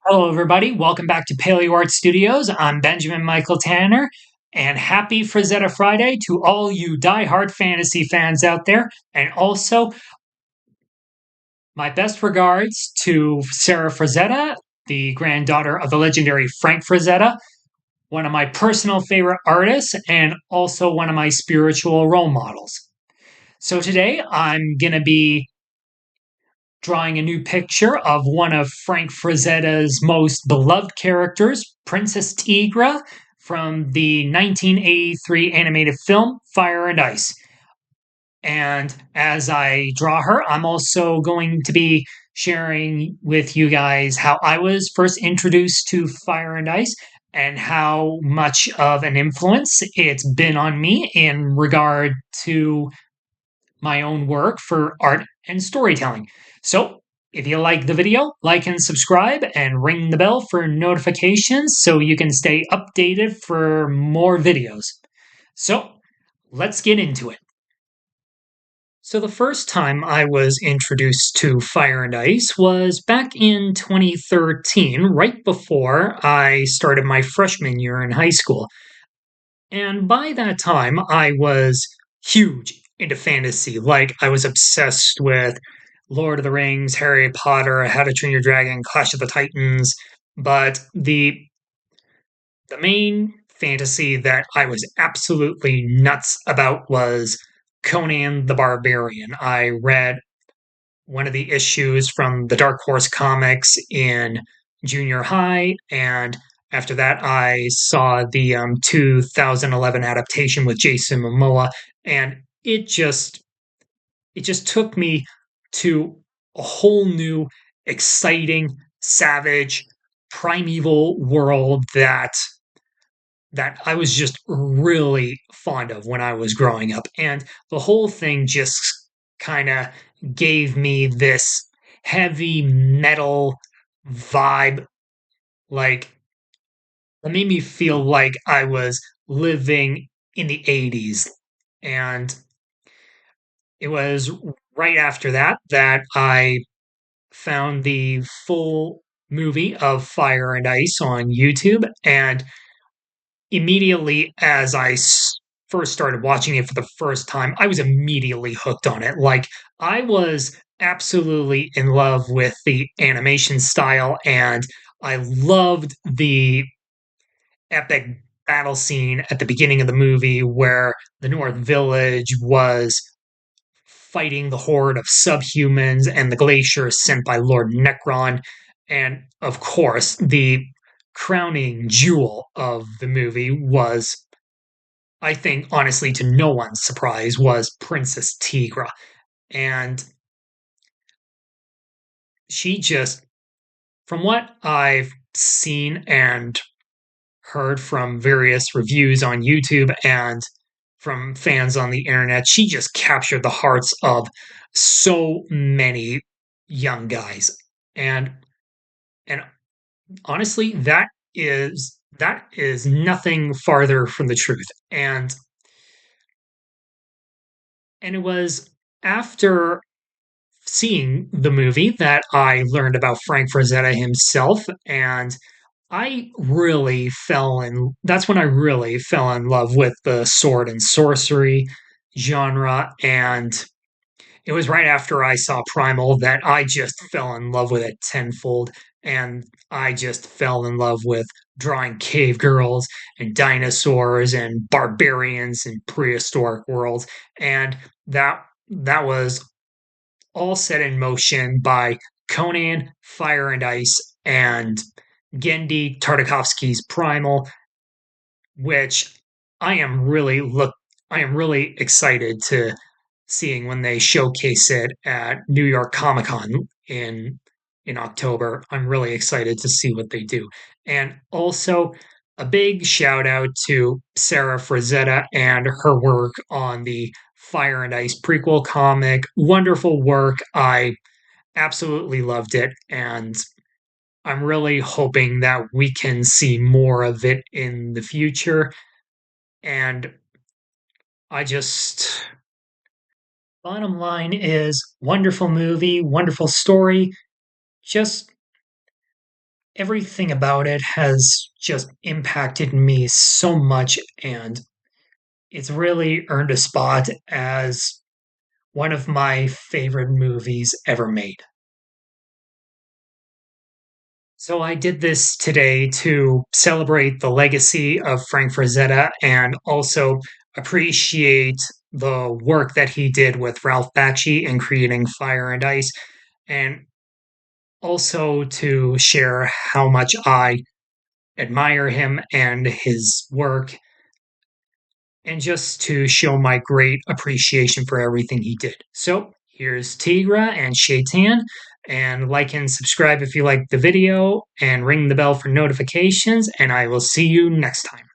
Hello, everybody. Welcome back to Paleo Art Studios. I'm Benjamin Michael Tanner, and happy Frazetta Friday to all you die-hard fantasy fans out there. And also, my best regards to Sarah Frazetta, the granddaughter of the legendary Frank Frazetta, one of my personal favorite artists, and also one of my spiritual role models. So today, I'm going to be drawing a new picture of one of Frank Frazetta's most beloved characters, Princess Teegra, from the 1983 animated film Fire and Ice. And as I draw her, I'm also going to be sharing with you guys how I was first introduced to Fire and Ice and how much of an influence it's been on me in regard to my own work for art and storytelling. So, if you like the video, like and subscribe and ring the bell for notifications so you can stay updated for more videos. So, let's get into it. So, the first time I was introduced to Fire and Ice was back in 2013, right before I started my freshman year in high school. And by that time, I was huge into fantasy. Like, I was obsessed with Lord of the Rings, Harry Potter, How to Train Your Dragon, Clash of the Titans. But the main fantasy that I was absolutely nuts about was Conan the Barbarian. I read one of the issues from the Dark Horse comics in junior high, and after that, I saw the 2011 adaptation with Jason Momoa, and it just took me to a whole new, exciting, savage, primeval world that I was just really fond of when I was growing up. And the whole thing just kind of gave me this heavy metal vibe. Like, it made me feel like I was living in the 80s. And it was right after that I found the full movie of Fire and Ice on YouTube. And immediately as first started watching it for the first time, I was immediately hooked on it. Like, I was absolutely in love with the animation style, and I loved the epic battle scene at the beginning of the movie where the North Village was fighting the horde of subhumans and the glaciers sent by Lord Necron. And of course, the crowning jewel of the movie was, I think, honestly, to no one's surprise, was Princess Teegra. And she just, from what I've seen and heard from various reviews on YouTube and from fans on the internet, she just captured the hearts of so many young guys. And and honestly, that is nothing farther from the truth. And it was after seeing the movie that I learned about Frank Frazetta himself, and that's when I really fell in love with the sword and sorcery genre. And it was right after I saw Primal that I just fell in love with it tenfold. And I just fell in love with drawing cave girls and dinosaurs and barbarians and prehistoric worlds. And that was all set in motion by Conan, Fire and Ice, and Gendy Tartakovsky's Primal, which I am really look I am really excited to seeing when they showcase it at New York Comic Con in October. I'm really excited to see what they do. And also a big shout out to Sarah Frazetta and her work on the Fire and Ice prequel comic. Wonderful work. I absolutely loved it, and I'm really hoping that we can see more of it in the future. And I just, bottom line is, wonderful movie, wonderful story. Just everything about it has just impacted me so much, and it's really earned a spot as one of my favorite movies ever made. So I did this today to celebrate the legacy of Frank Frazetta and also appreciate the work that he did with Ralph Bakshi in creating Fire and Ice, and also to share how much I admire him and his work, and just to show my great appreciation for everything he did. So here's Teegra and Shaitan, and like and subscribe if you like the video, and ring the bell for notifications, and I will see you next time.